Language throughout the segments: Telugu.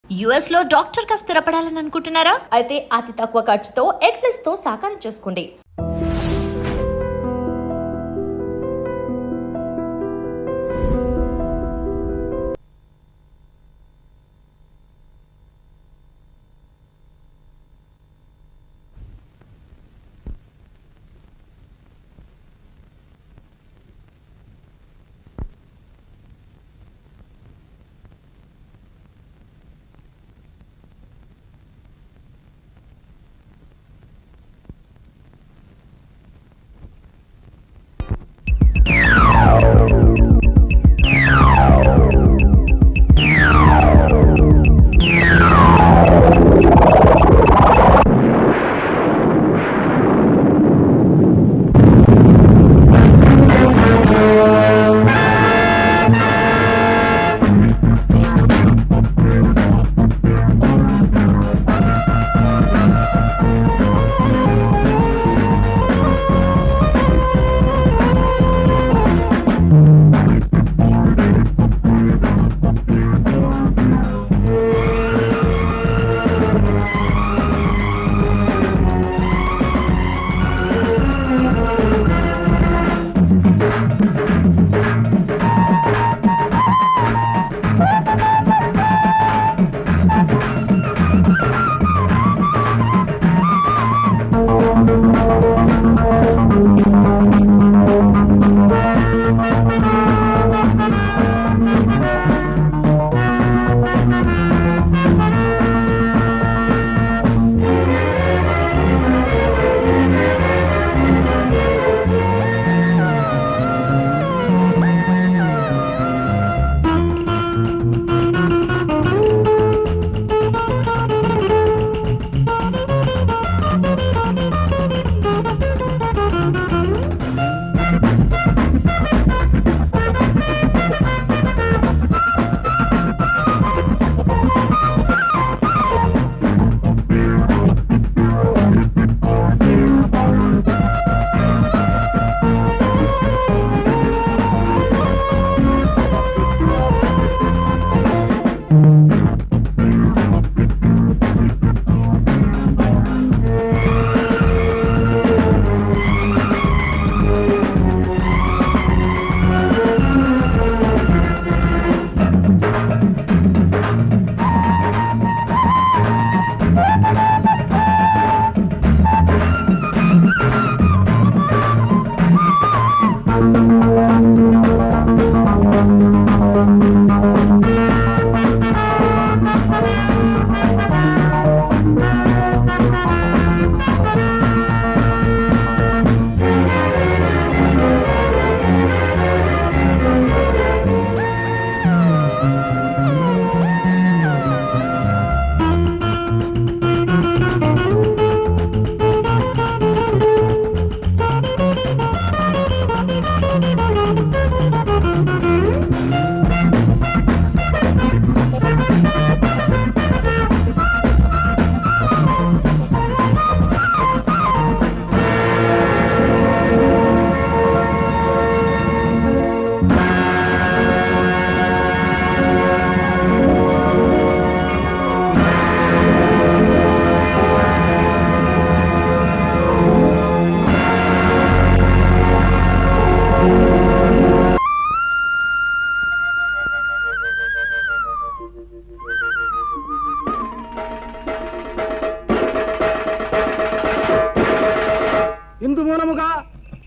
యుఎస్ లో డాక్టర్ గా స్థిరపడాలని అనుకుంటున్నారా? అయితే అతి తక్కువ ఖర్చుతో ఎగ్ ప్లస్ తో సాకారం చేసుకోండి.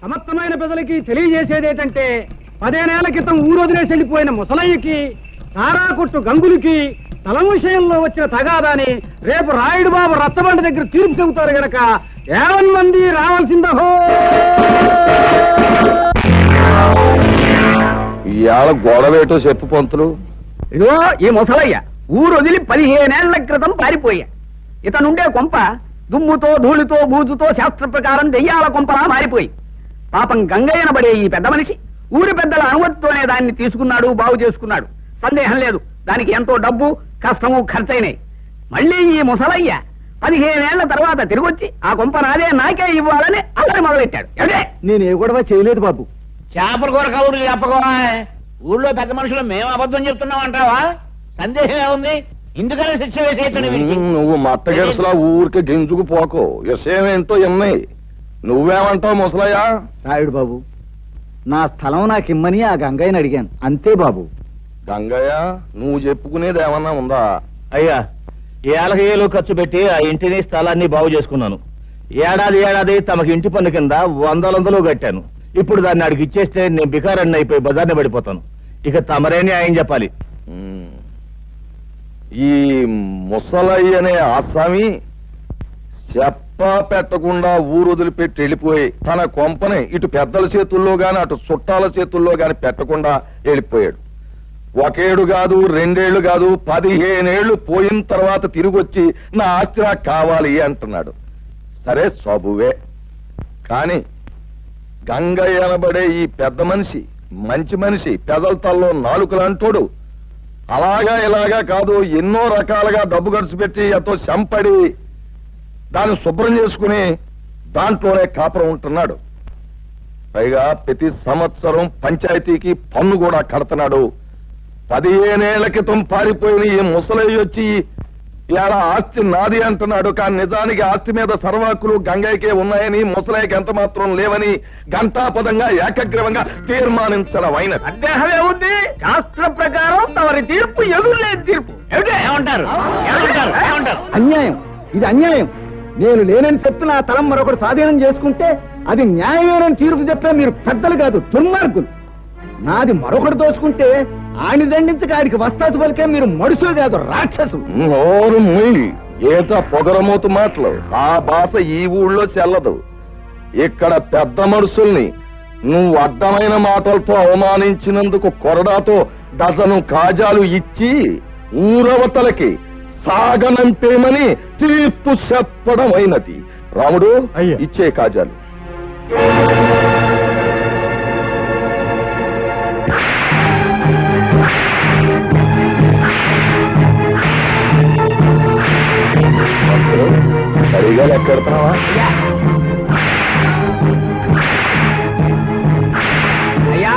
సమర్థమైన ప్రజలకి తెలియజేసేదేంటంటే 10 ఏళ్ల క్రితం ఊరొదిలేసి వెళ్ళిపోయిన ముసలయ్యకి సారా కొట్టు గంగులకి తల విషయంలో వచ్చిన తగాదాని రేపు రాయుడు బాబు రచ్చబండ దగ్గర తీర్పు చెబుతారు గనక 50 మంది రావాల్సిందహో. ఇవాళ గొడవేటో చెప్పు పంతులు. ఇదో ఈ ముసలయ్య ఊరొదిలి 15 ఏళ్ల క్రితం పారిపోయా. ఇతనుండే కొంప దుమ్ముతో ధూళితో బూజుతో శాస్త్ర ప్రకారం దెయ్యాల కొంపలా మారిపోయి పాపం గంగయ్యనబడే ఈ పెద్ద మనిషి ఊరి పెద్దల అనుమతితోనే దాన్ని తీసుకున్నాడు, బాగు చేసుకున్నాడు. సందేహం లేదు, దానికి ఎంతో డబ్బు కష్టము ఖర్చయినాయి. మళ్ళీ ఈ ముసలయ్య 15 ఏళ్ల తర్వాత తిరిగొచ్చి ఆ కొంప నాదే, నాకే ఇవ్వాలని అల్లరి మొదలెట్టాడు. ఎవడే నేనే గొడవ చేయలేదు బాబు. చేపల కూర కబుర్లు చెప్పగా ఊళ్ళో పెద్ద మనుషులు మేము అబద్ధం చెప్తున్నాం అంటావా? సందేహం ఏముంది? ఇందుకనే శిక్ష వేసేయటండి వీరికి. నువ్వు మట్టగెరసలా ఊరికి గింజుకు పోకో. విషయం ఏంటో ఎన్నాయి. నువ్వేమంటావు ముసలయ్యా? రాయుడు బాబు, నా స్థలం నాకు ఇమ్మని ఆ గంగయ్యని అడిగాను, అంతే బాబు. గంగయ్య, నువ్వు చెప్పుకునేది ఏమన్నా ఉందా? అయ్యా, ఏళ్ళకి ఏళ్ళు ఖర్చు పెట్టి ఆ ఇంటిని స్థలాన్ని బాగు చేసుకున్నాను. ఏడాది తమకి ఇంటి పన్ను కింద వందలు కట్టాను. ఇప్పుడు దాన్ని అడిగి ఇచ్చేస్తే నేను బికారాన్ని అయిపోయి బజార్ని పడిపోతాను. ఇక తమరేని ఆయన చెప్పాలి. ఉమ్. ఈ ముసలయ్య అనే ఆసామి చెప్పా పెట్టకుండా ఊరు వదిలిపెట్టి వెళ్ళిపోయి తన కొంపని ఇటు పెద్దల చేతుల్లో గాని అటు చుట్టాల చేతుల్లో గాని పెట్టకుండా వెళ్ళిపోయాడు. ఒకేడు కాదు, 2 ఏళ్లు కాదు, 15 ఏళ్లు పోయిన తర్వాత తిరిగొచ్చి నా ఆస్తి నాకు కావాలి అంటున్నాడు. సరే సబువే. కాని గంగయ్య అనబడే ఈ పెద్ద మనిషి, మంచి మనిషి, పెదల తల్లో నాలుకలంటోడు అలాగా ఇలాగా కాదు, ఎన్నో రకాలుగా డబ్బు ఖర్చు పెట్టి ఎంతో శంపడి దాన్ని శుభ్రం చేసుకుని దాంట్లోనే కాపురం ఉంటున్నాడు. పైగా ప్రతి సంవత్సరం పంచాయతీకి పన్ను కూడా కడుతున్నాడు. 15 ఏళ్ల క్రితం పారిపోయిన ఈ ముసలయ్య వచ్చి ఇలా ఆస్తి నాది అంటున్నాడు. కానీ నిజానికి ఆస్తి మీద సర్వాకులు గంగయ్యకే ఉన్నాయని, ముసలయ్యకి ఎంత మాత్రం లేవని ఘంటాపదంగా ఏకగ్రీవంగా తీర్మానించడం అయినది. సందేహమే ఉంది. శాస్త్ర ప్రకారం తమరి తీర్పు ఎదురులేని తీర్పు. ఏమంటారు? అన్యాయం, ఇది అన్యాయం. నేను లేనని చెప్పి నా తలం మరొకటి స్వాధీనం చేసుకుంటే అది న్యాయమేనని తీర్పు చెప్పే మీరు పెద్దలు కాదు, దుర్మార్గులు. నాది మరొకటి దోచుకుంటే ఆని దండించక ఆడికి వస్తాసు పలికే మీరు మడుసు కాదు, రాక్షసు. నోరు ముయ్. ఏత పొగరమూతు మాటలు. ఆ భాష ఈ ఊళ్ళో చెల్లదు. ఇక్కడ పెద్ద మనుషుల్ని నువ్వు అడ్డమైన మాటలతో అవమానించినందుకు కొరడాతో డజను కాజాలు ఇచ్చి ఊరవతలకి సాగనంపేమని తీర్పు చెప్పడం అయినది. రాముడు, ఇచ్చే కాజాలు. సరిగా లెక్కెడుతున్నావా? అయ్యా,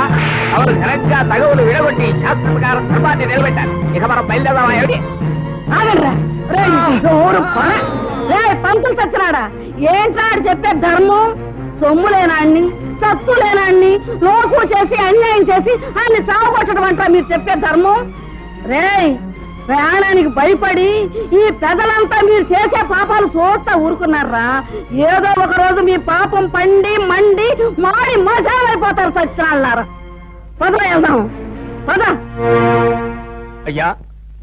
అవరు ఘనంగా తగవులు విడగొట్టి శాస్త్ర ప్రకారం ధర్మాన్ని నిలబెట్టారు. ఇక మనం బయలుదేరదామా ఏమిటి? పంతులు సచ్చినాడా? ఏంటాడు చెప్పే ధర్మం? సొమ్ము లేనాన్ని, సత్తు లేనాన్ని లోకు చేసి అన్యాయం చేసి అన్ని సాగుకొట్టడం అంటా మీరు చెప్పే ధర్మం? రేయ్, ప్రాణానికి భయపడి ఈ పెదలంతా మీరు చేసే పాపాలు చూస్తా ఊరుకున్నారా? ఏదో ఒక రోజు మీ పాపం పండి మండి మాడి మజాలైపోతారు సచ్చినాళ్ళారా. పద వెళ్దాం, పద. అయ్యా,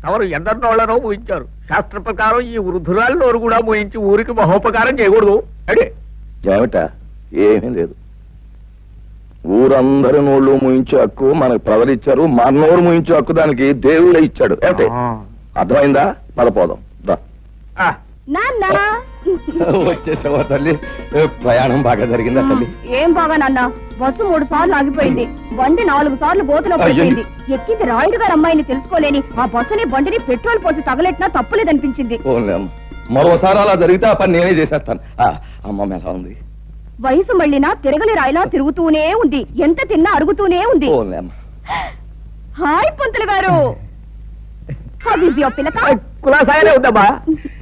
తమరు ఎందరినోళ్లనో ఊహించారు. శాస్త్ర ప్రకారం ఈ వృద్ధురాళ్ళను కూడా ఊహించి ఊరికి మహోపకారం చేయకూడదు. అడే ఏమిట? ఏమీ లేదు. ఊరందరి నోళ్ళు ముయించే హక్కు మనకు ప్రవలిచ్చారు. మన నోరు ముయించే హక్కు దానికి దేవుడే ఇచ్చాడు. ఏమిటి? అర్థమైందా? పదపోదాం. నాన్న వచ్చేసావా తల్లి? ప్రయాణం బాగా జరిగిందా తల్లి? ఏం బాగా నాన్న, బస్సు 3 సార్లు ఆగిపోయింది. బండి 4 సార్లు బోతులో పడిపోయింది. ఎక్కింది రాయుడు గారు అమ్మాయిని తెలుసుకోలేని ఆ బస్సుని బండిని పెట్రోల్ పోసి తగలెట్టినా తప్పులేదనిపించింది. మరోసారి అలా జరిగితే ఆ పని నేనే చేసేస్తాను. అమ్మమ్మ ఎలా ఉంది? వయసు మళ్ళినా తిరగలి రాయిలా తిరుగుతూనే ఉంది. ఎంత తిన్నా అరుగుతూనే ఉంది. హాయ్ పంతులు గారు. పిల్లక కులాసాయనే ఉందమ్మా.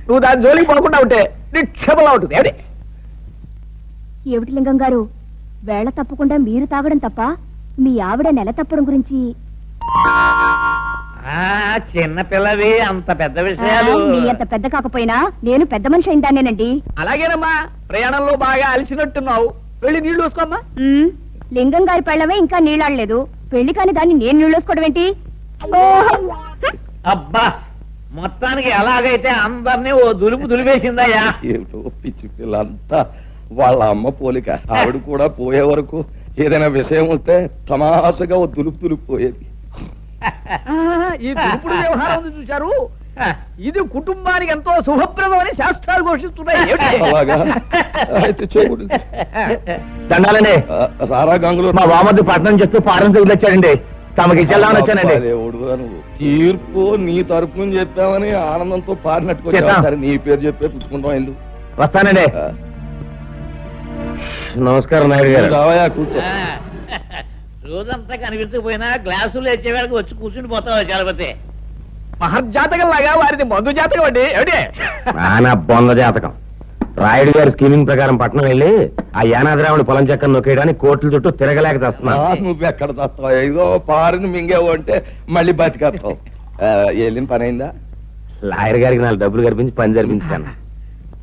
నువ్వు దాని జోలికి పోకుండా ఉంటే నిక్షేపంగా ఉంటుంది. ఏమిటి? ఏమిటి లింగం గారు, వేళ తప్పకుండా మీరు తాగడం తప్ప మీ ఆవిడ నెల తప్పడం గురించి? చిన్న పిల్లవి, అంత పెద్ద విషయాలు. మీ అంత పెద్ద కాకపోయినా నేను పెద్ద మనిషి అయిందానేనండి. అలాగేనమ్మా, ప్రయాణంలో బాగా అలసినట్టున్నావు. వెళ్ళి నీళ్లు చూసుకోమ్మా. లింగం గారి పెళ్ళమే ఇంకా నీళ్ళాడలేదు. పెళ్లి కాని దాన్ని నేను నీళ్ళోసుకోవడం ఏంటి? అబ్బా, మొత్తానికి ఎలాగైతే అందరినీ ఓ దులుపు దులిపేసిందయ్యా. ఏమిటో పిచ్చి పిల్లంతా వాళ్ళ అమ్మ పోలిక. ఆవిడ కూడా పోయే వరకు ఏదైనా విషయం వస్తే తమాషగా ఓ దులుపు దులిపోయేది. ఈ దురుపుడు వ్యవహారం ఉంది చూశారు. ఇది కుటుంబానికి ఎంతో శుభప్రదం అని శాస్త్రాలు ఘోషిస్తున్నాయి. అలాగా? అయితే చేయకూడదు. దండాలండి. రారా గంగులు. మా వామద్దు పట్నం చేస్తూ పారం వచ్చాడండి. తమకి ఇచ్చేద్దామని వచ్చానండి. నువ్వు తీర్పు నీ తరపుని చెప్పామని ఆనందంతో పారినట్టుకు సరే నీ పేరు చెప్పే పుచ్చుకుంటాం. ఇల్లు వస్తానండి. నమస్కారం నాయుడు గారు. రావయా, కూర్చో. రోజంతా కనిపించకపోయినా గ్లాసులు వేసేవాడికి వచ్చి కూర్చుని పోతావు చలపతి. మహర్జాతకం లాగా వారిది మందు జాతకం అండి ఏమిటి? నా బొంద జాతకం. రాయుడు గారి స్కీమింగ్ ప్రకారం పట్నం వెళ్ళి ఆ యానాద్రావుడి పొలం చెక్కను నొక్కేయడానికి కోట్ల చుట్టూ తిరగలేక చేస్తున్నా. నువ్వు ఎక్కడ తస్తావు? ఏదో పారిని మింగేవు అంటే మళ్ళీ బతికేస్తావు. వెళ్ళిన పని అయిందా? లాయర్ గారికి 4 డబ్బులు కనిపించి పని జరిపించాను.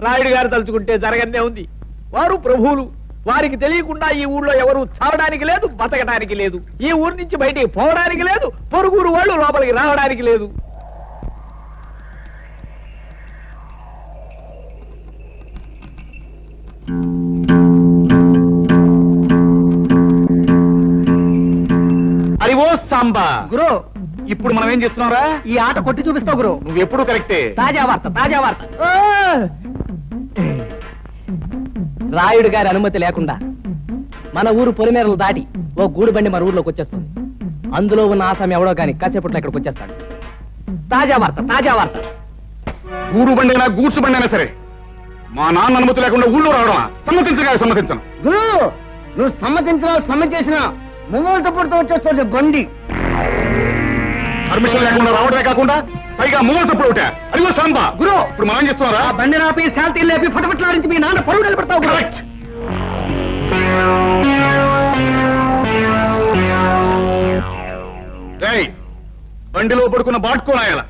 రాయుడు గారు తలుచుకుంటే జరగనే ఉంది. వారు ప్రభువులు. వారికి తెలియకుండా ఈ ఊళ్ళో ఎవరు చావడానికి లేదు, బతకడానికి లేదు. ఈ ఊరి నుంచి బయటికి పోవడానికి లేదు, పొరుగురు వాళ్ళు లోపలికి రావడానికి లేదు. అరి ఓ సాంబా గురు, ఇప్పుడు మనం ఏం చేస్తున్నావురా? ఈ ఆట కొట్టి చూపిస్తావు గురు. నువ్వు ఎప్పుడు కరెక్టే. తాజా వార్త, తాజా వార్త. రాయుడు గారి అనుమతి లేకుండా మన ఊరు పొలిమేరలు దాటి ఓ గూడు బండి మన ఊర్లోకి వచ్చేస్తుంది. అందులో ఉన్న ఆసామి ఎవడో కానీ కాసేపట్లో ఇక్కడికి వచ్చేస్తాడు. తాజా వార్త, తాజా వార్త. గూడు బండైనా గూడ్సు బండైనా సరే మా నాన్న అనుమతి లేకుండా ఊళ్ళో రావడం సమ్మతించగా సమ్మతించను. గురు, నువ్వు సమ్మతించినా సమ్మతించినా ముంగోళ్ళతో పుడుతూ వచ్చేస్తుంది బండి. పర్మిషన్ లేకుండా రావడమే కాకుండా పైగా మూగలు తప్పుడు ఒకటే. అదిగో సాంబా గురు, ఇప్పుడు మనం ఏం చేస్తున్నారా? ఆ బండి నాపి శాల్తీ లేపి ఫటఫట్లాడించి మీ నాన్న పరువు నిలబడతావు. కరెక్ట్. రేయ్, బండిలో పడుకున్న బాట్కోనాయాల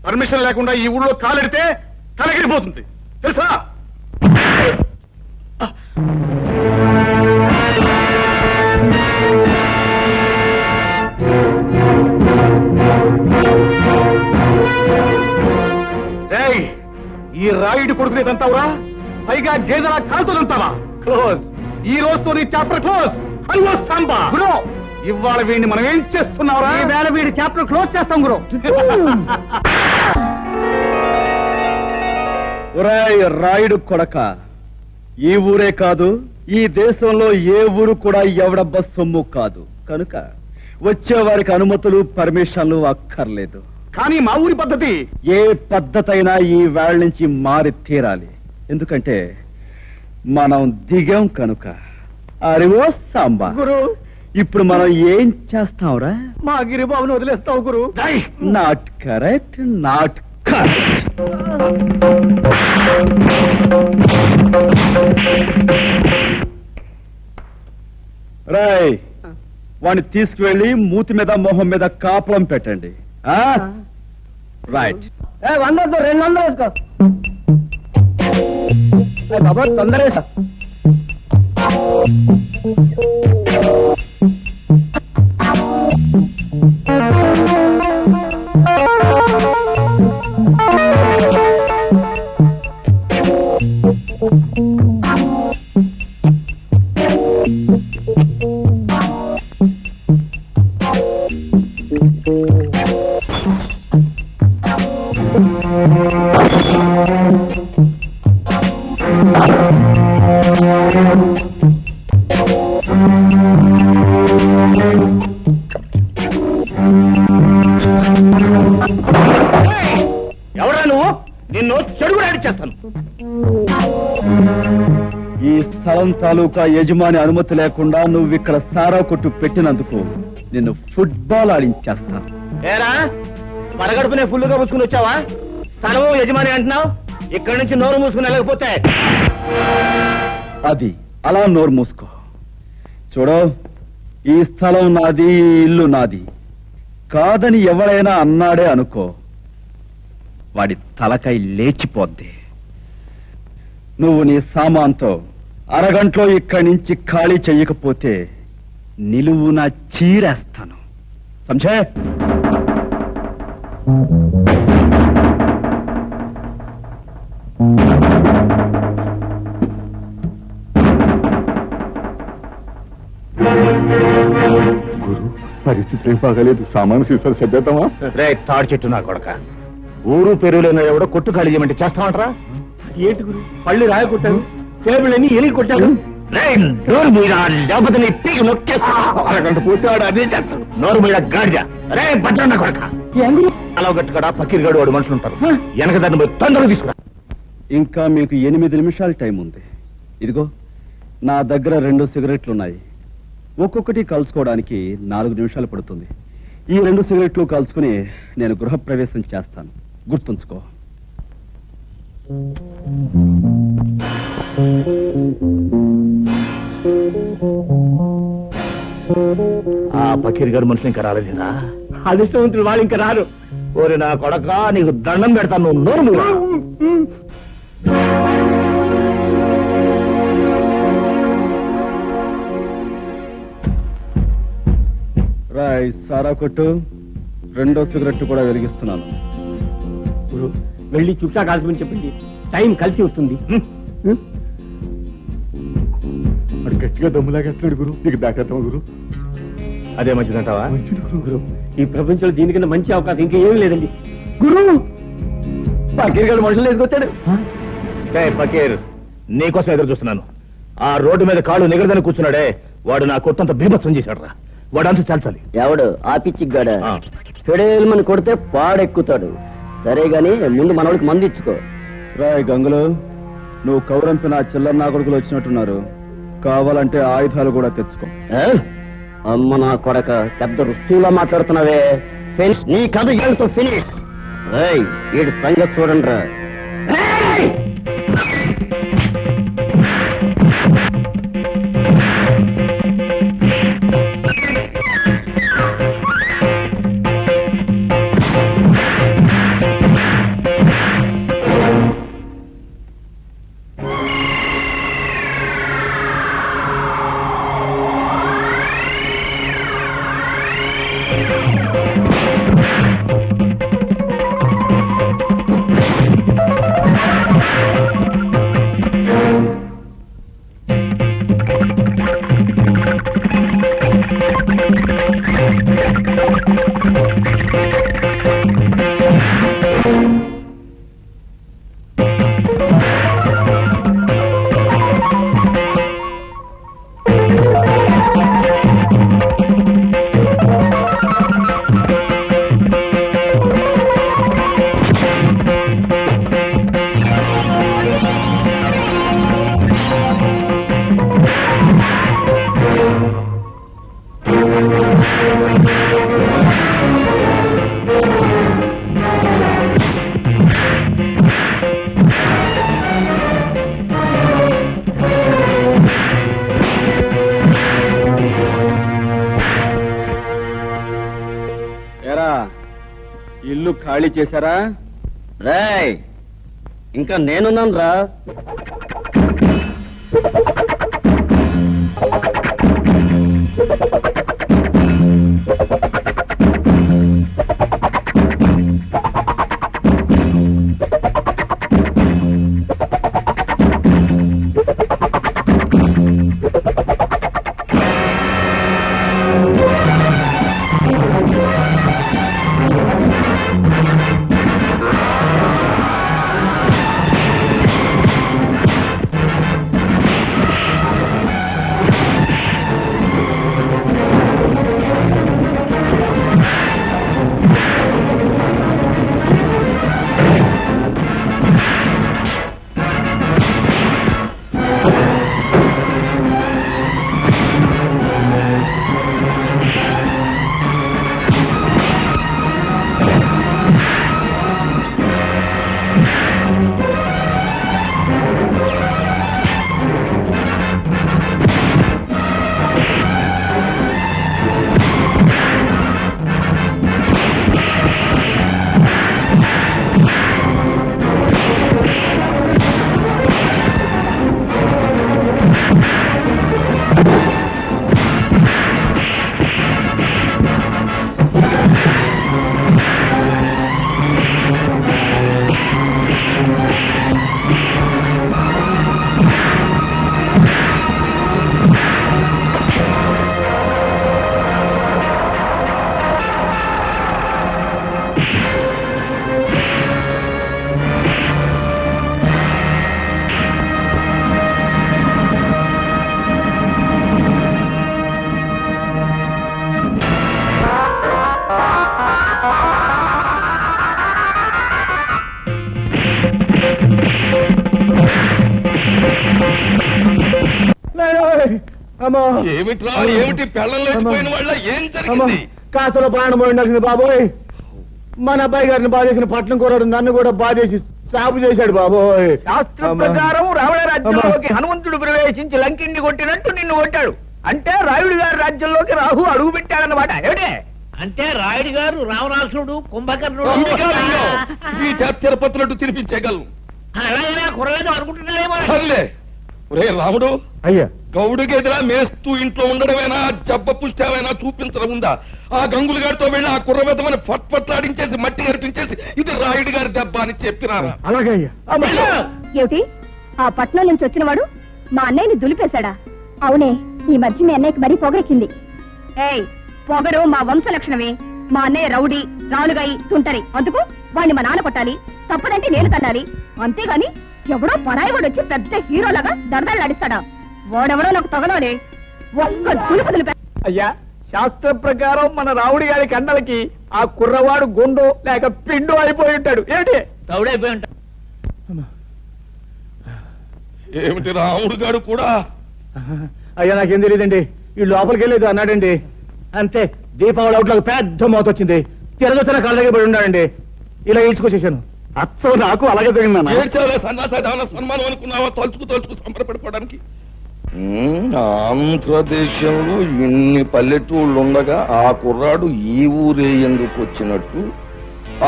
పర్మిషన్ లేకుండా ఈ ఊళ్ళో కాలెడితే తలగిరిపోతుంది తెలుసా? రేయ్, ఈ రాయుడు కొడుకునేదంతావురా? పైగా గేదెలా కాలుతుందంతావా? క్లోజ్. ఈ రోజుతో నీ చాప్టర్ క్లోజ్. అయ్యో సాంబా గురు, ఇవాళ వీడిని మనం ఏం చేస్తున్నావురా? ఈ వేళ వీడి చాప్టర్ క్లోజ్ చేస్తాం గురు. ఒరేయ్ రాయుడు కొడక, ఈ ఊరే కాదు, ఈ దేశంలో ఏ ఊరు కూడా ఎవడబ్బ సొమ్ము కాదు. కనుక వచ్చే వారికి అనుమతులు పర్మిషన్లు అక్కర్లేదు. కానీ మా ఊరి పద్ధతి ఏ పద్ధతైనా ఈ వేళ నుంచి మారి తీరాలి. ఎందుకంటే మనం దిగాం కనుక. అరివో సాంబా గురు, ఇప్పుడు మనం ఏం చేస్తాంరా? మా గిరిబాబుని వదిలేస్తావు గురు. Not correct, not correct. రాయ్, వాడిని తీసుకువెళ్ళి మూతి మీద మొహం మీద కాపురం పెట్టండి. రైట్. 100 200 వేసుకో బాబా, తొందర వేసా. ఎవరా నువ్వు? నిన్ను చెడుగు చేస్తాను. ఈ స్థలం తాలూకా యజమాని అనుమతి లేకుండా నువ్వు ఇక్కడ సారా కొట్టు పెట్టినందుకు నిన్ను ఫుట్బాల్ ఆడించేస్తాను. ఏరా, పరగడుపునే ఫుల్లుగా పుచ్చుకుని వచ్చావా? స్థలము యజమాని అంటున్నావు, ఇక్కడి నుంచి నోరు మూసుకుని వెళ్ళకపోతే అది అలా నోరు మూసుకో. చూడు, ఈ స్థలం నాది, ఈ ఇల్లు నాది కాదని ఎవరైనా అన్నాడే అనుకో, వాడి తలకాయ లేచిపోద్ది. నువ్వు నీ సామాన్తో అరగంటలో ఇక్కడి నుంచి ఖాళీ చెయ్యకపోతే నిలువున చీరేస్తాను. సంజయ్, పరిస్థితి ఏం బాగాలేదు. సామాను సీసాలు సర్దేద్దామా? రే తాడు చెట్టు నా కొడక, ఊరు పెరుగులేని ఎవడో కొట్టు ఖాళీ చేయమంటే చేస్తామంటారా? ఏంటి గురు, పళ్ళు రాయ కొట్టాను, టేబుల్ అని ఎలిగి కొట్టాను. నోరు మీద లేకపోతే నీ పీకి నొక్కేస్తా. అరగంట పూర్తివాడు అదే చేస్తాడు. నోరు మీద గాడిద. రే భద్రన్న కొడక, అలా గట్టుకడా పక్కిరిగాడు వాడు మనుషులు ఉంటారు. వెనక దాన్ని పోయి తొందరగా తీసుకురా. ఇంకా మీకు 8 నిమిషాలు టైం ఉంది. ఇదిగో నా దగ్గర 2 సిగరెట్లున్నాయి. ఒక్కొక్కటి కలుసుకోవడానికి 4 నిమిషాలు పడుతుంది. ఈ 2 సిగరెట్లు కాల్చుకుని నేను గృహప్రవేశం చేస్తాను, గుర్తుంచుకో. ఆ ఫకీర్ గారు మనుషులు ఇంకా రాలేదురా. అదృష్టవంతులు వాళ్ళు ఇంకా రారు. ఓరి నా కొడక, నీకు దండం పెడతాను, నువ్వు నోరు మూయరా. రాయ్ సారా కొట్టు, 2వ సిగరెట్ కూడా వెలిగిస్తున్నాను. వెళ్ళి చుట్టా కాల్చమని చెప్పండి, టైం కలిసి వస్తుంది. అడు గట్టిగా దమ్ములాగేస్తున్నాడు గురు, నీకు దాటేద్దాం గురు. అదే మంచిదంటావా? గురు, ఈ ప్రపంచంలో దీనికన్నా మంచి అవకాశం ఇంకేం లేదండి. గురు, ఫకీర్ గారు మనుషులు ఎదుకొచ్చాడు. ఫకీర్, నీకోసం ఎదురు చూస్తున్నాను. ఆ రోడ్డు మీద కాళ్ళు నిగరదని కూర్చున్నాడే, వాడు నా కొట్టంత బీభత్సం చేశాడు రా. వాడు అంతా చాల్చాలి. ఎవడు ఆ పిచ్చిగాడ? ఫెడేల్మని కొడితే పాడెక్కుతాడు. సరే గాని ముందు మనోడికి మందు ఇచ్చుకో. రాయ్ గంగులు, నువ్వు కౌరంపిన చిల్లర నా కొడుకులు వచ్చినట్టున్నారు, కావాలంటే ఆయుధాలు కూడా తెచ్చుకో. అమ్మ నా కొడక, పెద్ద రుస్తువులా మాట్లాడుతున్నావే. ఫినిష్, నీ కథ ఏంటో ఫినిష్. వీడి సంగతి చూడండి రా. ఇల్లు ఖాళీ చేశారా? రేయ్, ఇంకా నేనున్నాను రా. ఏమిట్రా, ఏమిటి పెళ్ళం లేచిపోయిన వాళ్ళ ఏం జరిగింది? కాసలో ప్రాణం పోయిండాల్సింది బాబోయ్. మన అబ్బాయి గారిని బాధేసిన పట్నం కూరడు నన్ను కూడా బాధేసి సాగు చేశాడు బాబోయ్. శాస్త్ర ప్రకారం రావణ రాజ్యంలోకి హనుమంతుడు ప్రవేశించి లంకిని కొట్టినట్టు నిన్ను కొట్టాడు. అంటే రాయుడు గారి రాజ్యంలోకి రాహు అడుగు పెట్టాడన్నమాట. ఏమిటే అంటే రాయుడు గారు రావణాసురుడు కుంభకర్ణుడు ఈ తిరుపతులట్టు తినిపించగలను. అలాగే కుర్రలేదు అనుకుంటున్నారేమో. సర్లే ఒరే రాముడు, అయ్యా గౌడుకి ఎదురా మేస్తూ ఇంట్లో ఉండడమేనా, జబ్బ పుష్టామైనా చూపించడం ఉందా? ఆ గంగులు గారితో వెళ్ళి ఆ కుర్రబెద్దమని పట్లాడించేసి మట్టి కనిపించేసి ఇది రాయుడు గారి దెబ్బ అని చెప్పినారా? అలాగే అయ్యా. ఏమిటి ఆ పట్నం నుంచి వచ్చినవాడు మా అన్నయ్యని దులిపేశాడా? అవునే, ఈ మధ్య మీ అన్నయ్యకి మరీ పొగరెక్కింది. ఏయ్, పొగరు మా వంశ లక్షణమే. మా అన్నయ్య రౌడీ, రాలుగాయి, తుంటరి. అందుకు వాడిని మా నాన్న కొట్టాలి, తప్పదంటే నేను తన్నాలి. అంతేగాని ఎవడో పరాయివాడు వచ్చి పెద్ద హీరోలాగా దడదలు నడిస్తాడా? వాడెవడో నాకు తగలాలి. ఒక్క దులుపు దులిపే. అయ్యా, శాస్త్ర ప్రకారం మన రావుడి గారి కండలకి ఆ కుర్రవాడు గుండు లేక పిండు అయిపోయి ఉంటాడు. ఏమిటి తౌడైపోయి ఉంటాడు. ఏమిటి రాముడు గారు కూడా? అయ్యా నాకేం తెలియదండి. ఈ లోపలికి వెళ్ళేది అన్నాడండి. అంతే, దీపావళి అవుట్లోకి పెద్ద మోత వచ్చింది. తిరగొచ్చిన కాళ్ళ దగ్గర పడి ఉన్నాడండి. ఇలా ఈడ్చుకొచ్చేసాను. అచ్చో నాకు అలాగే జరిగిందన్న. ఏడ్చాలే సన్నాసాధారణ సన్మానం అనుకున్నావా? తలుచుకు సంబరపడిపోవడానికి. ఆంధ్రదేశంలో ఇన్ని పల్లెటూళ్ళు ఉండగా ఆ కుర్రాడు ఈ ఊరే ఎందుకు వచ్చినట్టు,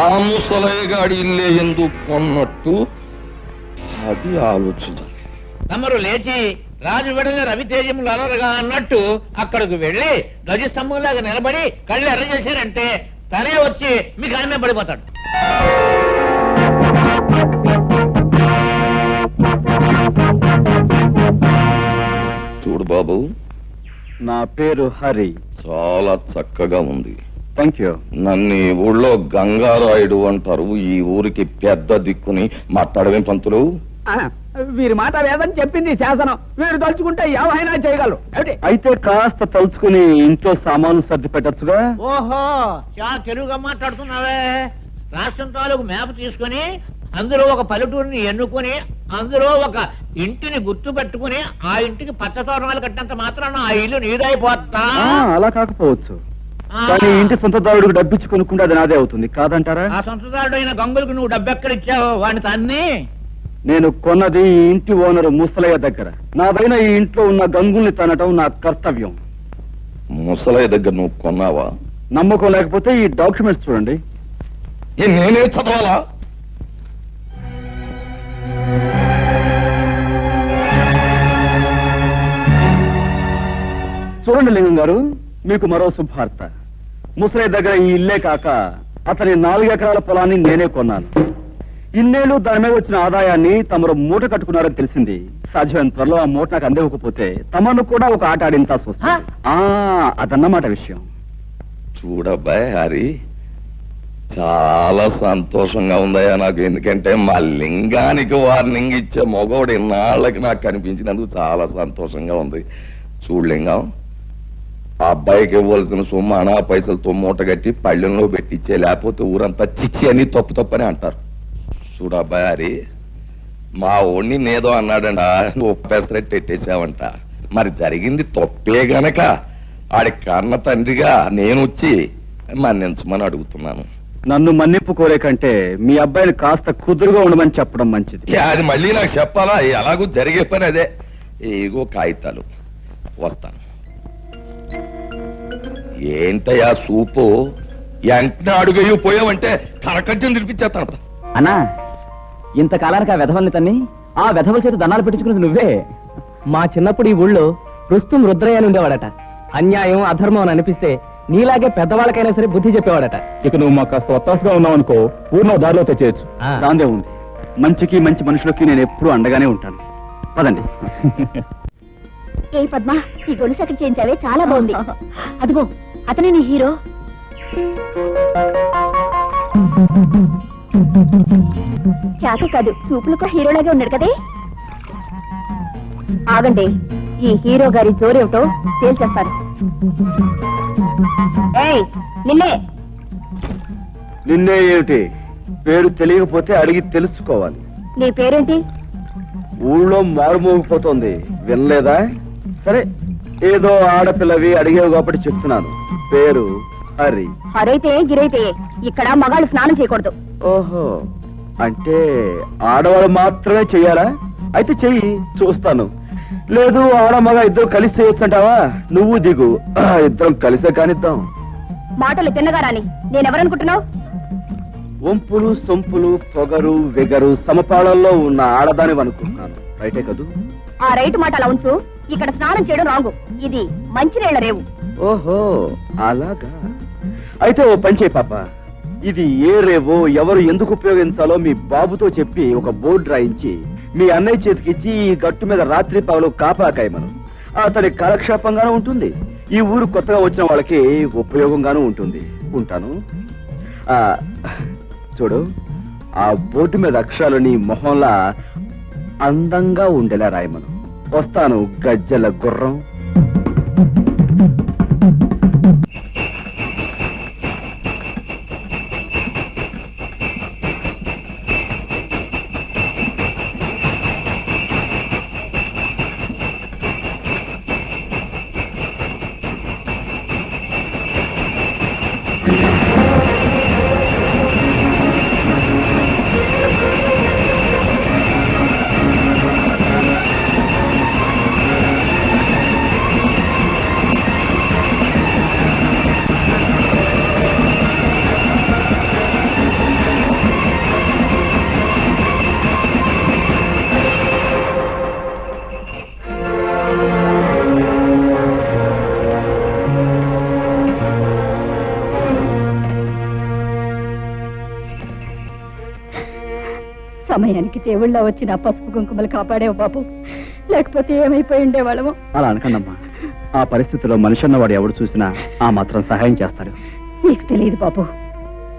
ఆ ముసలయ్యగాడి ఇల్లే ఎందుకు కొన్నట్టు, అది ఆలోచించాలి. తమరు లేచి రాజు వెడల రవితేజములు అలరగా అన్నట్టు అక్కడికి వెళ్ళి ధ్వజస్తంభంలాగా నిలబడి కళ్ళు ఎర్ర చేశారంటే తనే వచ్చి మీకు ఆమె పడిపోతాడు. చూడు బాబు, నా పేరు హరి. చాలా చక్కగా ఉంది. Thank you. నన్ను ఈ ఊళ్ళో గంగారాయుడు అంటారు. ఈ ఊరికి పెద్ద దిక్కుని మాట్లాడవేం పంతులు? వీరి మాట వేదని చెప్పింది శాసనం. వీరు తలుచుకుంటే ఏమైనా చేయగలరు. ఏమిటి అయితే కాస్త తలుచుకుని ఇంట్లో సామాన్లు సర్ది పెట్టచ్చుగా. ఓహో, చాలా తెలుగుగా మాట్లాడుతున్నావే. రాష్ట్రం తాలూకు మ్యాప్ తీసుకుని అందులో ఒక పల్లెటూరిని ఎన్నుకొని అందులో ఒక ఇంటిని గుర్తు పెట్టుకుని ఆ ఇంటికి పచ్చ తోరణాలు కట్టినంత మాత్రాన ఆ ఇల్లు నీదైపోతా. అలా కాకపోవచ్చు, కానీ ఇంటి సొంతదారుడికి డబ్బిచ్చి కొనుక్కుంటే అది నాదే అవుతుంది కాదంటారా? ఆ సొంతదారుడు అయిన గంగులకు నువ్వు డబ్బెక్కడిచ్చావు? వాడిని తన్ని నేను కొన్నది ఈ ఇంటి ఓనరు ముసలయ్య దగ్గర. నాదైన ఈ ఇంట్లో ఉన్న గంగుల్ని తనటం నా కర్తవ్యం. ముసలయ్య దగ్గర నువ్వు కొన్నావా? నమ్మకం లేకపోతే ఈ డాక్యుమెంట్స్ చూడండి. నేనే చదవాలా? చూడండి లింగం గారు, మీకు మరో శుభార్త. ముసలయ్య దగ్గర ఈ ఇల్లే కాక అతని 4 ఎకరాల పొలాన్ని నేనే కొన్నాను. ఇన్నేళ్లు దాని మీద వచ్చిన ఆదాయాన్ని తమరు మూట కట్టుకున్నారని తెలిసింది. సాధ్యమైన త్వరలో ఆ మూట నాకు అందివ్వకపోతే తమను కూడా ఒక ఆట ఆడించాల్సి వస్తుంది. అదన్నమాట విషయం. చూడబ్బాయ్ హరి, చాలా సంతోషంగా ఉందయ్యా నాకు. ఎందుకంటే మా లింగానికి వార్నింగ్ ఇచ్చే మగవాడు ఇన్నాళ్ళకి నాకు కనిపించినందుకు చాలా సంతోషంగా ఉంది. చూడు లింగం, ఆ అబ్బాయికి ఇవ్వాల్సిన సొమ్ము అనా పైసలతో మూట కట్టి పళ్ళెంలో పెట్టించే, లేకపోతే ఊరంతా చిచ్చి అని తప్పని అంటారు. చూడు అబ్బాయి హరి, మా ఓణ్ణి నేదో అన్నాడంట, ఒప్పేసరెట్టు ఎట్టేసావంట. మరి జరిగింది తప్పే గనక ఆడి కన్న తండ్రిగా నేను వచ్చి మన్నించమని అడుగుతున్నాను. నన్ను మన్నింపు కోరే కంటే మీ అబ్బాయిని కాస్త కుదురుగా ఉండమని చెప్పడం మంచిది. అది మళ్ళీ నాకు చెప్పాలా? ఎలాగూ జరిగే పని అదే. ఏగో కాగితాలు, వస్తాను. ఏంటయ్యా సూపు? వెంటనే అడుగయ్యూ పోయావంటే కరకజ్జం తినిపించేస్తాను. అన్నా, ఇంతకాలానికి ఆ వెధవల్ని తన్ని ఆ వెధవల చేత దండాలు పెట్టించుకున్నది నువ్వే. మా చిన్నప్పుడు ఈ ఊళ్ళో రుస్తుం రుద్రయ్య అని ఉండేవాడట. అన్యాయం అధర్మం అని అనిపిస్తే నీలాగే పెద్దవాళ్ళకైనా సరే బుద్ధి చెప్పేవాడట. ఇక నువ్వు మాకు కాస్త ఒత్తాసుగా ఉన్నావు అనుకో, ఊరిలో దారిలో తెచ్చేయచ్చు. దాందే ఉంది. మంచికి మంచి మనుషులకి నేను ఎప్పుడూ అండగానే ఉంటాను. పదండి. ఏ పద్మ, ఈ గొలుసు అక్కడ చేయించావే, చాలా బాగుంది. అదిగో అతనే నీ హీరో. చేత కాదు, చూపులకు హీరోలాగే ఉన్నాడు కదే. ఆగండి, ఈ హీరో గారి జోరేమిటో తేల్చేస్తాను. ఏయ్, నిన్నే. నిన్నే ఏమిటి? పేరు తెలియకపోతే అడిగి తెలుసుకోవాలి. నీ పేరేంటి? ఊళ్ళో మారుమోగిపోతోంది, వినలేదా? సరే, ఏదో ఆడపిల్లవి అడిగేవి కాబట్టి చెప్తున్నాను. పేరు హరి. హరైతే గిరైతే ఇక్కడ మగాళ్ళు స్నానం చేయకూడదు. ఓహో, అంటే ఆడవాళ్ళు మాత్రమే చెయ్యాలా? అయితే చెయ్యి, చూస్తాను. లేదు ఆడ మగ ఇద్దరు కలిసి చేయొచ్చంటావా? నువ్వు దిగు, ఇద్దరం కలిసే కానిద్దాం. మాటలు తిన్నగా రాని. నేనెవరనుకుంటున్నావు? వంపులు సొంపులు పొగరు వెగరు సమపాళల్లో ఉన్న ఆడదాని అనుకుంటున్నాను. రైటే కదూ? ఆ రైట్ మాట అలా ఉంచు. ఇక్కడ స్నానం చేయడం రాంగు. ఇది మంచినీళ్ల రేవు. ఓహో, అలాగా. అయితే ఓ పని చేయి పాప, ఇది ఏ రేవో ఎవరు ఎందుకు ఉపయోగించాలో మీ బాబుతో చెప్పి ఒక బోర్డు రాయించి మీ అన్నయ్య చేతికిచ్చి ఈ గట్టు మీద రాత్రి పగలు కాపాకాయమను. అతడి కాలక్షేపంగానూ ఉంటుంది, ఈ ఊరు కొత్తగా వచ్చిన వాళ్ళకి ఉపయోగంగానూ ఉంటుంది. ఉంటాను. చూడు, ఆ బోర్డు మీద అక్షరాలు నీ మొహంలా అందంగా ఉండేలా రాయమను. వస్తాను, గజ్జల గుర్రం. సమయానికి దేవుళ్ళ వచ్చిన పసుపు కుంకుమలు కాపాడేవు బాబు, లేకపోతే ఏమైపోయి ఉండేవాళ్ళము. అలా అనకండమ్మా, ఆ పరిస్థితిలో మనిషి అన్నవాడు ఎవడు చూసినా ఆ మాత్రం సహాయం చేస్తాడు. నీకు తెలియదు బాబు,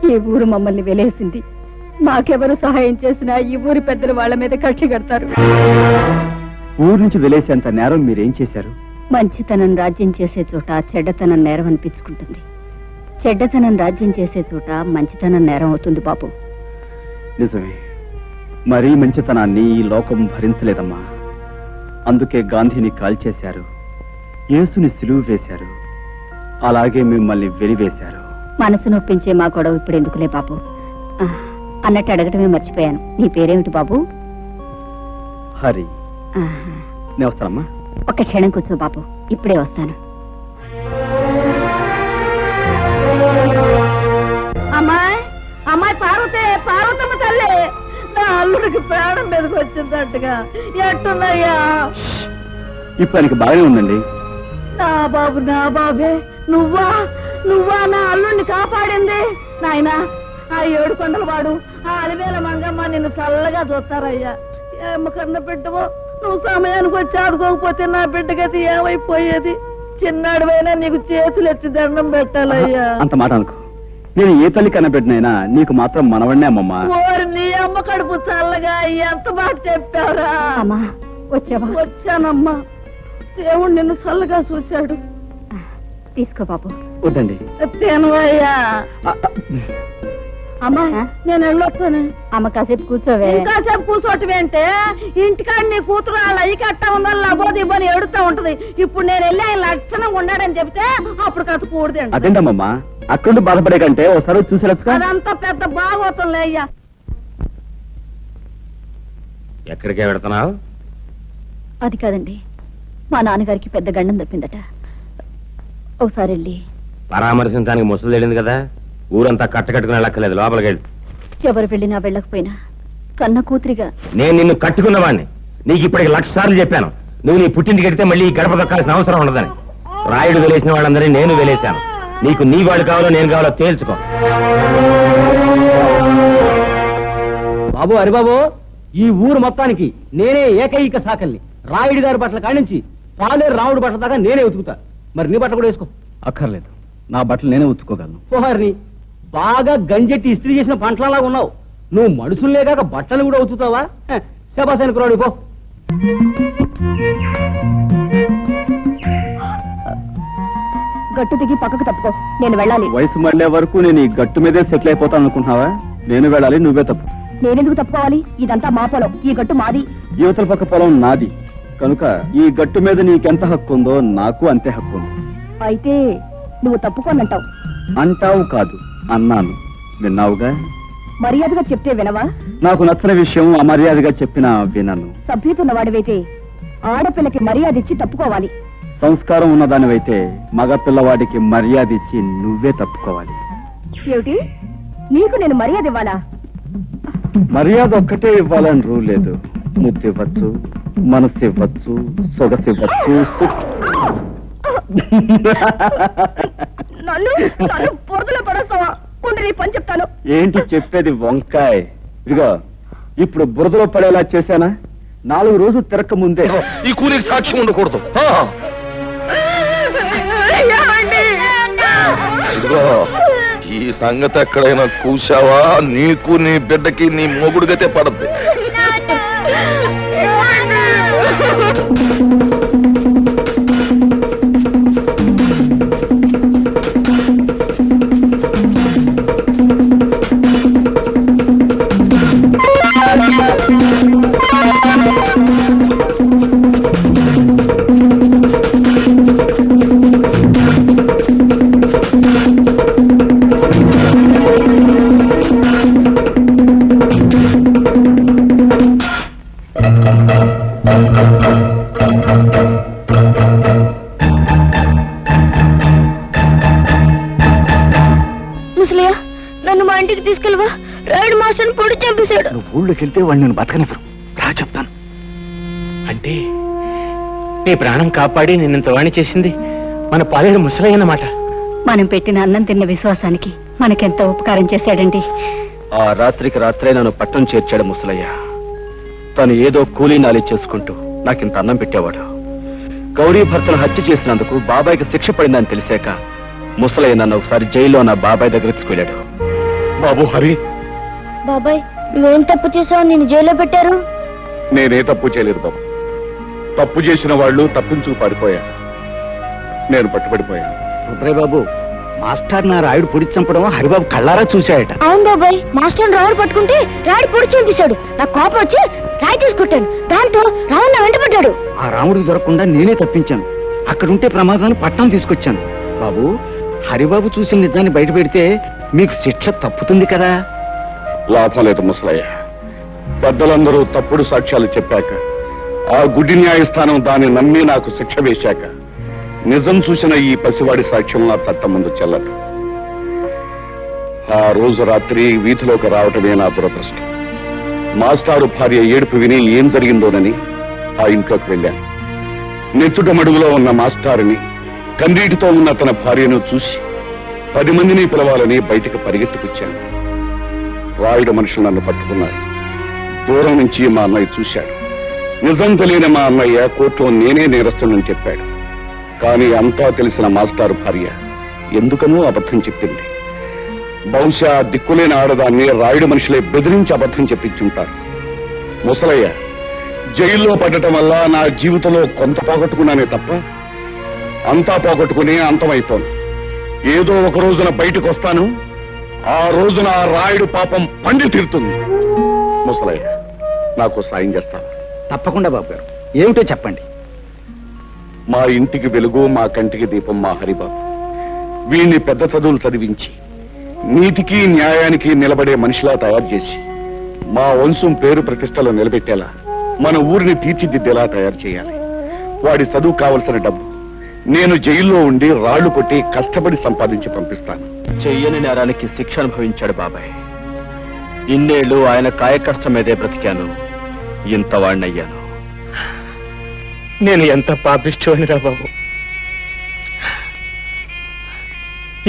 ఈ ఊరు మమ్మల్ని వెలేసింది. మాకెవరు సహాయం చేసినా ఈ ఊరి పెద్దలు వాళ్ళ మీద కక్షి కడతారు. ఊరు నుంచి వెలేసేంత నేరం మీరేం చేశారు? మంచితనం రాజ్యం చేసే చోట చెడ్డతనం నేరం అనిపించుకుంటుంది. చెడ్డతనం రాజ్యం చేసే చోట మంచితనం నేరం అవుతుంది బాబు. నిజమే, మరీ మంచితనాన్ని ఈ లోకం భరించలేదమ్మా. అందుకే గాంధీని కాల్చేశారు, యేసుని సిలువ వేశారు, అలాగే మిమ్మల్ని వెలివేశారు. మనసు నొప్పించే మా గొడవ ఇప్పుడు ఎందుకులే బాబు. అన్నట్టు అడగటమే మర్చిపోయాను, నీ పేరేమిటి బాబు? హరి. నేను వస్తానమ్మా. ఒక్క క్షణం కూర్చో బాబు, ఇప్పుడే వస్తాను. అమ్మాయి, అమ్మాయి పార్వతే, పార్వతమ్మ తల్లి, నా అల్లుడికి ప్రాణం మీదకి వచ్చిందట్టుగా. ఎట్టున్నాయ్యా? ఇప్పుడు ఆయనకి బాగానే ఉందండి. నా బాబు, నా బాబే, నువ్వా నువ్వా నా అల్లుడిని కాపాడింది? నాయనా, ఆ 7 కొండల వాడు, ఆ అలివేల మంగమ్మ నిన్ను చల్లగా చూస్తారయ్యా. ఏమ కన్న బిడ్డవో, నువ్వు సమయానికి వచ్చి ఆదుకోకపోతే నా బిడ్డగతి ఏమైపోయేది? చిన్నాడువైనా నీకు చేతులు ఎత్తి దండం పెట్టాలయ్యా. అంత మాట అనుకో, నేను ఏ తల్లి కన్నబిడ్డనైనా నీకు మాత్రం మనవడినే అమ్మమ్మా. ఓరి నీ అమ్మ కడుపు చల్లగా ఎంత మాట చెప్పావురా. అమ్మా వచ్చావా? వచ్చానమ్మా, దేవుడు నిన్ను చల్లగా చూశాడు. తీసుకో బాబు. వద్దండి. తినవయ్యా. అమ్మా నేను వెళ్ళొస్తాను. అమ్మ కాసేపు కూర్చోవే. కాసేపు కూర్చోటమేంటే, ఇంటికాడ నీ కూతురు వాళ్ళ అయ్యి కట్టా ఉందని లాబోది ఇవ్వని ఎడుతూ ఉంటది. ఇప్పుడు నేను వెళ్ళి ఆయన లక్షణంగా ఉన్నాడని చెప్తే అప్పుడు కథ కూడదండి. అదేంటమ్మా, అక్కడ బాధపడే కంటే ఒకసారి చూసేచ్చు. అదంతా పెద్ద బాగోతుందిలే అయ్యా. ఎక్కడికే పెడుతున్నావు? అది కాదండి, మా నాన్నగారికి పెద్ద గండం తప్పిందట. ఒకసారి వెళ్ళి పరామర్శించడానికి ముసలు తెలియదు కదా, ఊరంతా కట్టకట్టుకుని వెళ్ళక్కర్లేదు, లోపలికి వెళ్ళి. ఎవరు వెళ్ళినా వెళ్ళకపోయినా కన్న కూతురిగా నేను నిన్ను కట్టుకున్నవాడిని. నీకు ఇప్పటికి 1,00,000 సార్లు చెప్పాను, నువ్వు నీ పుట్టింటికి వెడితే మళ్ళీ ఈ గడప దొక్కాల్సిన అవసరం ఉండదని. రాయుడు వెలేసిన వాళ్ళందరినీ నేను వెలేశాను. నీకు నీ వాళ్ళు కావాలో నేను కావాలో తేల్చుకో. బాబు, హరిబాబు, ఈ ఊరు మొత్తానికి నేనే ఏకైక సాకల్ని. రాయుడు గారి బట్టల కాడించి పాలేరు రాముడు బట్టల దాకా నేనే ఉతుకుతా. మరి నీ బట్టలు కూడా వేసుకో. అక్కర్లేదు, నా బట్టలు నేనే ఉతుక్కోగలను. పోహారిని బాగా గంజెట్టి ఇస్త్రీ చేసిన పంటలలాగా ఉన్నావు. నువ్వు మనుషుల్నే కాక బట్టలు కూడా ఉతుకుతావా? శబాసానికి రాడు పో. గట్టు దిగి పక్కకు తప్పుకో, నేను వెళ్ళాలి. వయసు మళ్ళే వరకు నేను ఈ గట్టు మీదే సెటిల్ అయిపోతాను అనుకుంటున్నావా? నేను వెళ్ళాలి, నువ్వే తప్పు. నేనెందుకు తప్పుకోవాలి? ఇదంతా మా పొలం, ఈ గట్టు మాది. యువతల పక్క పొలం నాది కనుక ఈ గట్టు మీద నీకెంత హక్కు ఉందో నాకు అంతే హక్కు ఉంది. అయితే నువ్వు తప్పుకోనంటావు. అంటావు కాదు అన్నాను, విన్నావుగా. మర్యాదగా చెప్తే వినవా? నాకు నచ్చని విషయం అమర్యాదగా చెప్పినా వినను. సభ్యత ఉన్నవాడివైతే ఆడపిల్లకి మర్యాద ఇచ్చి తప్పుకోవాలి. సంస్కారం ఉన్నదానివైతే మగ పిల్లవాడికి మర్యాద ఇచ్చి నువ్వే తప్పుకోవాలి. ఏమిటి, నీకు నేను మర్యాద ఇవ్వాలా? మర్యాద ఒక్కటే ఇవ్వాలని రూల్ లేదు. ముద్దు ఇవ్వచ్చు, మనసు ఇవ్వచ్చు, సొగసు ఇవ్వచ్చు. నన్ను పొరదలో పడేస్తావా? నీ పని చెప్తాను. ఏంటి చెప్పేది వంకాయ్? ఇదిగో ఇప్పుడు బురదలో పడేలా చేశానా? 4 రోజులు తిరక్క ముందే ఈ కూలికి సాక్ష్యం ఉండకూడదు. ఇదిగో ఈ సంగతి ఎక్కడైనా కూసావా నీకు నీ బిడ్డకి నీ మొగుడు గతే పడద్ది. ముసలియా, నన్ను మా ఇంటికి తీసుకెళ్ళవా? రాయుడు మాస్టర్ పొడి చంపేశాడు. నువ్వు ఊళ్ళోకి వెళ్తే వాడిని నేను బతకనివ్వరు. రా చెప్తాను. అంటే నీ ప్రాణం కాపాడి నిన్నంత వాణి చేసింది మన పాలేరు ముసలయ్య అన్నమాట. మనం పెట్టిన అన్నం తిన్న విశ్వాసానికి మనకెంత ఉపకారం చేశాడండి. ఆ రాత్రికి రాత్రే నన్ను పట్టం చేర్చాడు ముసలయ్య. తను ఏదో కూలీ నాలి చేసుకుంటూ నాకింత అన్నం పెట్టేవాడు. గౌరీ భర్తను హత్య చేసినందుకు బాబాయికి శిక్ష పడిందని తెలిసాక ముసలయ్య నన్ను ఒకసారి జైల్లో నా బాబాయ్ దగ్గర తీసుకెళ్ళాడు. బాబు హరి, బాబాయ్, నువ్వేం తప్పు చేసావు? నిన్ను జైల్లో పెట్టారు. నేనే తప్పు చేయలేదు బాబు. తప్పు చేసిన వాళ్ళు తప్పించుకు పారిపోయారు. నేను పట్టుబడిపోయాను. రుద్రయ్య బాబు, మాస్టర్ నా రాయుడు పొడి చంపడం హరిబాబు కళ్ళారా చూశాయట. అవును బాబాయ్, మాస్టర్ రావుడు పట్టుకుంటే రాయుడు పొడి చంపేశాడు. నాకు కోపం వచ్చి రాయి తీసుకొట్టాను. దాంతో రావుడు నా వెంటబడ్డాడు. ఆ రాముడికి దొరకకుండా నేనే తప్పించాను. అక్కడుంటే ప్రమాదాన్ని పట్టణం తీసుకొచ్చాను. బాబు, హరిబాబు చూసిన నిజాన్ని బయట పెడితే మీకు శిక్ష తప్పుతుంది కదా. లాభం లేదు ముసలయ్య. పెద్దలందరూ తప్పుడు సాక్ష్యాలు చెప్పాక, ఆ గుడి న్యాయస్థానం దాన్ని నమ్మి నాకు శిక్ష వేశాక, నిజం చూసిన ఈ పసివాడి సాక్ష్యం నా చట్టం ముందు చెల్లదు. ఆ రోజు రాత్రి వీధిలోకి రావటమే నా దురదృష్టం. మాస్టారు భార్య ఏడుపు విని ఏం జరిగిందోనని ఆ ఇంట్లోకి వెళ్ళాను. నెత్తుట మడుగులో ఉన్న మాస్టారుని, కన్నీటితో ఉన్న తన భార్యను చూసి 10 మందిని పిలవాలని బయటికి పరిగెత్తుకొచ్చాను. రాయుడు మనుషులు నన్ను పట్టుకున్నారు. దూరం నుంచి మా అన్నయ్య చూశాడు. నిజం తెలియని మా అన్నయ్య కోర్టులో నేనే నేరస్తుడని చెప్పాడు. కానీ అంతా తెలిసిన మాస్టారు భార్య ఎందుకనూ అబద్ధం చెప్పింది. బహుశా దిక్కులేని ఆడదాన్ని రాయుడు మనుషులే బెదిరించి అబద్ధం చెప్పించుంటారు. ముసలయ్య, జైల్లో పడటం వల్ల నా జీవితంలో కొంత పోగొట్టుకున్నానే తప్ప అంతా పోగొట్టుకుని అంతమైపోను. ఏదో ఒక రోజున బయటకు వస్తాను. ఆ రోజున ఆ రాయుడు పాపం పండి తీరుతుంది. ముసలయ్య, నాకు సాయం చేస్తావా? తప్పకుండా బాబు గారు, ఏమిటో చెప్పండి. మా ఇంటికి వెలుగు, మా కంటికి దీపం మా హరిబాబు. వీణ్ణి పెద్ద చదువులు చదివించి నీతికి న్యాయానికి నిలబడే మనిషిలా తయారు చేసి మా వంశం పేరు ప్రతిష్టలో నిలబెట్టేలా మన ఊరిని తీర్చిదిద్దేలా తయారు చేయాలి. వాడి చదువు కావలసిన డబ్బు నేను జైల్లో ఉండి రాళ్లు కొట్టి కష్టపడి సంపాదించి పంపిస్తాను. చెయ్యని నేరానికి శిక్ష అనుభవించాడు బాబాయ్. ఇన్నేళ్లు ఆయన కాయకష్టం మీదే బ్రతికాను. ఇంత వాణ్ణయ్యాను. నేను ఎంత పాపిష్టోనిరా బాబు.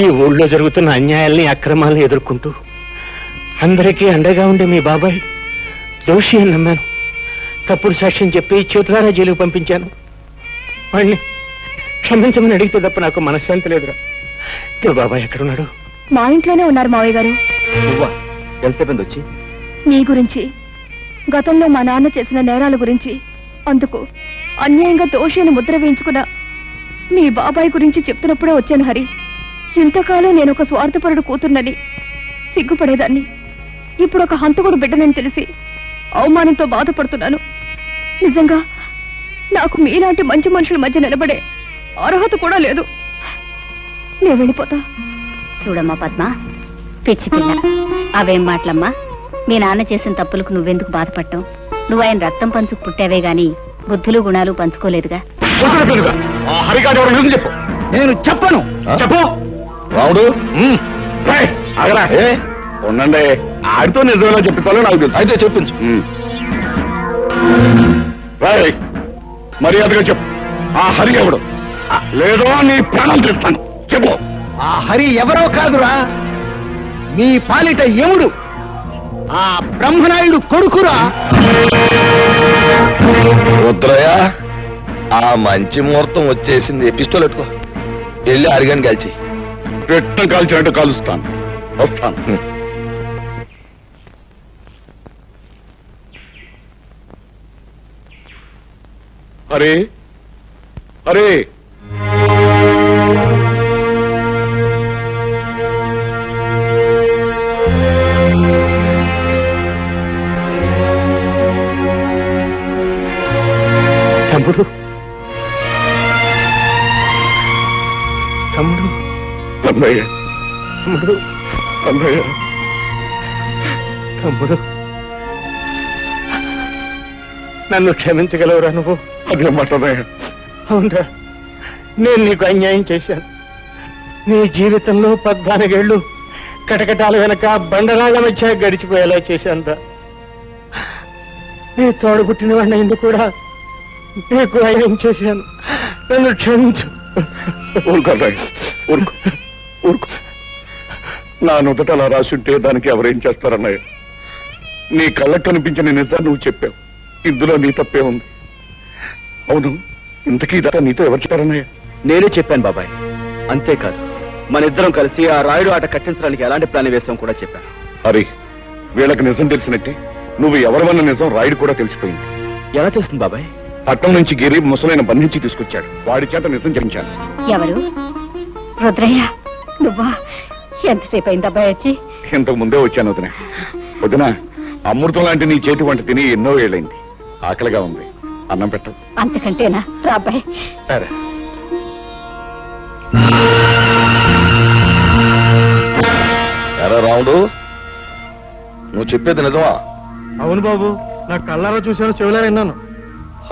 ఈ ఊళ్ళో జరుగుతున్న అన్యాయాల్ని, అక్రమాల్ని ఎదుర్కొంటూ అందరికీ అండగా ఉండే మీ బాబాయ్ దోషి అని నమ్మాను. తప్పుడు సాక్ష్యం చెప్పి చేతులారా జైలుకు పంపించాను. వాణ్ణి క్షమించమని అడిగితే తప్ప నాకు మనశ్శాంతి లేదురా. ఇప్పుడు బాబాయ్ ఎక్కడున్నాడు? మా ఇంట్లోనే ఉన్నారు మావయ్య గారు. నువ్వా? ఎంతసేపు వచ్చి? నీ గురించి, గతంలో మా నాన్న చేసిన నేరాల గురించి, అందుకు అన్యాయంగా దోషిని ముద్ర వేయించుకున్న మీ బాబాయ్ గురించి చెప్తున్నప్పుడే వచ్చాను హరి. ఇంతకాలం నేను ఒక స్వార్థపరుడు కూతుర్నని సిగ్గుపడేదాన్ని. ఇప్పుడు ఒక హంతకుడు బిడ్డనని తెలిసి అవమానంతో బాధపడుతున్నాను. నిజంగా నాకు మీలాంటి మంచి మనుషుల మధ్య నిలబడే అర్హత కూడా లేదు. నేను వెళ్ళిపోతా. చూడమ్మా పద్మ, పిచ్చి పిల్ల, అవేం మాటలమ్మా. మీ నాన్న చేసిన తప్పులకు నువ్వెందుకు బాధపడటం? నువ్వు ఆయన రక్తం పంచుకు పుట్టావే గాని బుద్ధులు గుణాలు పంచుకోలేదుగా. చెప్పు. నేను చెప్పను. చెప్పు రాముడు. ఉండండి, ఆడితో నిజంగా చెప్తాలో నాకు తెలుసు. అయితే చెప్పించు. మర్యాదగా చెప్పు, ఆ హరి ఎవడు? లేదో నీ ప్రాణం తెస్తాను. చెప్పు. ఆ హరి ఎవరో కాదురా, మీ పాలిట యముడు, ఆ బ్రహ్మనాయుడు కొడుకురా. రుద్రయ్య, ఆ మంచి ముహూర్తం వచ్చేసింది. పిస్టల్ పెట్టుకో, వెళ్ళి అరిగాని కాల్చి. పెట్టం కాల్చినట్టు కాలుస్తాను. వస్తాను. హరే హరే, తమ్ముడు, తమ్ముడు, అన్నయ్య, తమ్ముడు, అన్నయ్య, తమ్ముడు, నన్ను క్షమించగలవురా నువ్వు? అదే మాట అన్నయ్య. అవునరా, నేను నీకు అన్యాయం చేశాను. నీ జీవితంలో 14 ఏళ్ళు కటకటాల వెనక బండరాళ్ల మధ్య గడిచిపోయేలా చేశానురా. నీ తోడబుట్టిన వాడిని ఎందుకు కూడా నీకు అన్యాయం చేశాను. నన్ను క్షమించు. ఊరుకో అన్నయ్య, ఊరుకో, ఊరుకో. నా నుదుట అలా రాసుంటే దానికి ఎవరేం చేస్తారన్నయ్య? నీ కళ్ళకు కనిపించిన నిజాన్ని నువ్వు చెప్పావు. ఇందులో నీ తప్పే ఉంది. అవును, ఇంతకీ ఇదంతా నీతో ఎవరు చెప్పారన్నయ్య? నేనే చెప్పాను బాబాయ్. అంతేకాదు, మన ఇద్దరం కలిసి ఆ రాయుడు ఆట కట్టించడానికి ఎలాంటి ప్లాన్ వేసాం కూడా చెప్పాను. హరి, వీళ్ళకి నిజం తెలిసినట్టే నువ్వు ఎవరివన్న నిజం రాయుడు కూడా తెలిసిపోయింది. ఎలా తెలుస్తుంది బాబాయ్? పట్టణం నుంచి గిరి ముసలైన బంధించి తీసుకొచ్చాడు. వాడి చేత నిజం చెప్పించాను. ఎవరు? రుద్రయ్య నువ్వా? ఎంతసేపు అయిందబ్బాయి వచ్చి? ఇంతకు ముందే వచ్చాను వదిన. వదిన, అమృతం లాంటి నీ చేతి వంట తిని ఎన్నో ఏళ్ళైంది. ఆకలిగా ఉంది, అన్నం పెట్టు. అంతకంటేనా? రా అబ్బాయి. సరే. ఎరా రాముడు, నువ్వు చెప్పేది నిజమా? అవును బాబు, నా కళ్ళారా చూశాను, చెవులారా విన్నాను.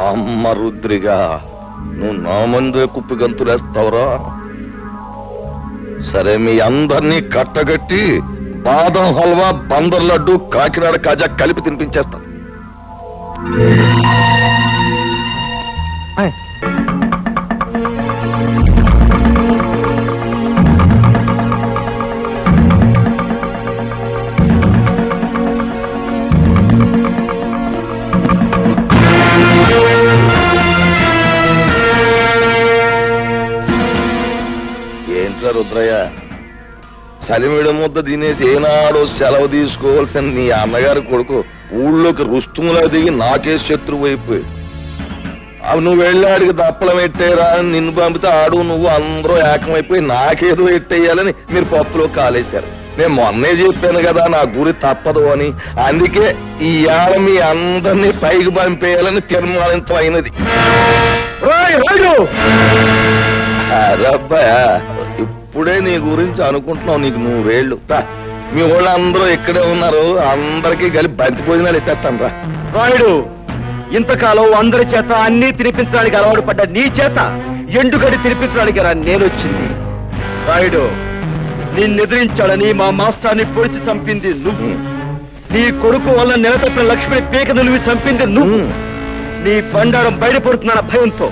అమ్మ రుద్రిగా, నువ్వు నా ముందే కుప్పి గంతులేస్తావురా? సరే, మీ అందరినీ కట్టగట్టి బాదం హల్వా, బందర్ లడ్డు, కాకినాడ కాజా కలిపి తినిపించేస్తా. ఏంట్రా రుద్రయ్య, చలిమిడ ముద్ద తినేసి ఏనాడో సెలవు తీసుకోవాల్సిన నీ అన్నగారి కొడుకు ఊళ్ళోకి రుస్తుములా దిగి నాకే శత్రువు అయిపోయి, అవి నువ్వు వెళ్ళాడికి దప్పలం ఎట్టేరా అని నిన్ను పంపితే ఆడు నువ్వు అందరూ ఏకమైపోయి నాకేదో ఎట్టేయాలని మీరు పప్పులో కాలేశారు. నేను మొన్నే చెప్పాను కదా నా గురి తప్పదు అని. అందుకే ఈ ఏళ మీ అందరినీ పైకి పంపేయాలని తీర్మానించమైనది. అరబ్బాయా, ఇప్పుడే నీ గురించి అనుకుంటున్నావు. నీకు 100 ఏళ్ళు. మీ వాళ్ళందరూ ఇక్కడే ఉన్నారు, అందరికీ కలిపి బంతి భోజనాలు ఎత్తేస్తాను రా. రాయుడు, ఇంతకాలం అందరి చేత అన్ని తినిపించడానికి అలవాటు పడ్డ నీ చేత ఎండుగడి తినిపించడానికి రా నేనొచ్చింది. రాయుడు, నిన్నెదిరించాడని మా మాస్టర్ని పొడిచి చంపింది నువ్వు. నీ కొడుకు వల్ల నిలతప్పిన లక్ష్మిని పీక నిలివి చంపింది నువ్వు. నీ బండారం బయటపడుతున్న భయంతో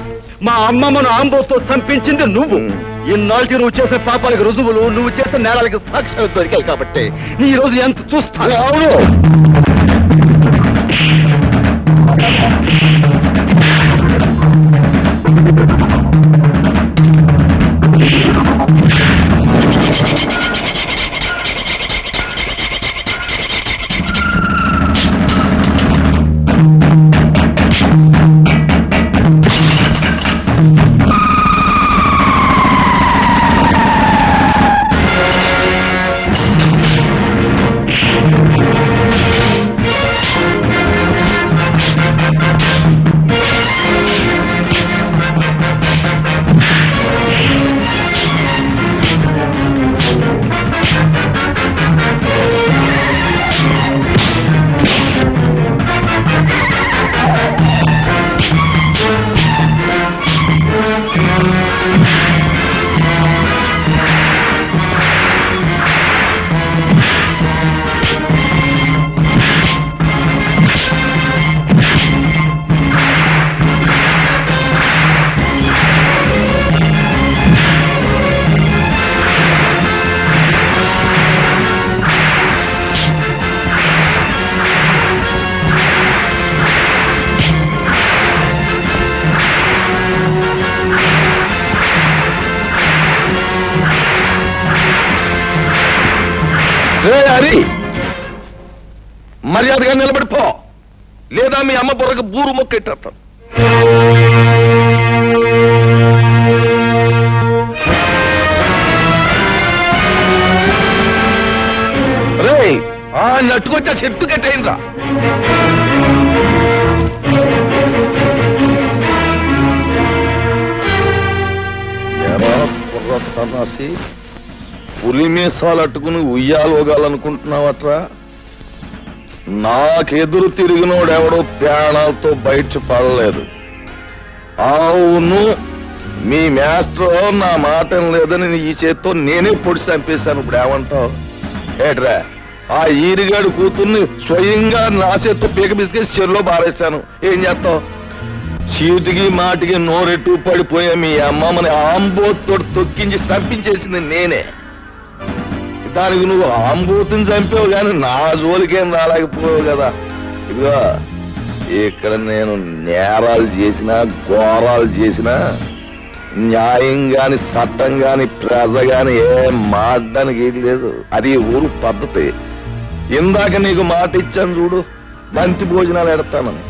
మా అమ్మమ్మను ఆంబోతో చంపించింది నువ్వు. ఇన్నాళ్ళకి నువ్వు చేసిన పాపాలకు రుజువులు, నువ్వు చేసిన నేరాలకి సాక్ష్యాలు దొరికాయి కాబట్టి నీ రోజు ఎంత చూస్తాను. అవును, హరి మర్యాదగా నిలబడిపో, లేదా మీ అమ్మ బుర్రకు బూరు మొక్కెట్టేస్తాను. రే నట్టుకొచ్చా చెట్టు కట్టేయండిరా. కుర్ర సన్నాసి, పులి మీసాలు అట్టుకుని ఉయ్యాలోగాలనుకుంటున్నావట్రా? నాకెదురు తిరిగినోడెవడో ప్రాణాలతో బయట పడలేదు. అవును, మీ మాస్టర్ నా మాట లేదని ఈ చేత్తో నేనే పొడి చంపేశాను. ఇప్పుడు ఏమంటావు? ఏట్రా, ఆ ఈరిగాడు కూతుర్ని స్వయంగా నా చేత్తో పీక బిస్కేసి చెరులో బారేశాను. ఏం చేస్తావు? చీటికి మాటికి నోరెట్టు పడిపోయా మీ అమ్మమ్మని ఆంబోతో తొక్కించి చంపించేసింది నేనే. దానికి నువ్వు ఆంబోతుని చంపావు కానీ నా జోలికేం రాలేకపోయావు కదా. ఇదిగో, ఇక్కడ నేను నేరాలు చేసినా ఘోరాలు చేసినా న్యాయం గాని చట్టం గాని ప్రజ గాని ఏం మాట్లాడడానికి ఏది లేదు. అది ఊరు పద్ధతి. ఇందాక నీకు మాట ఇచ్చాను చూడు, బంతి భోజనాలు ఎడతానని.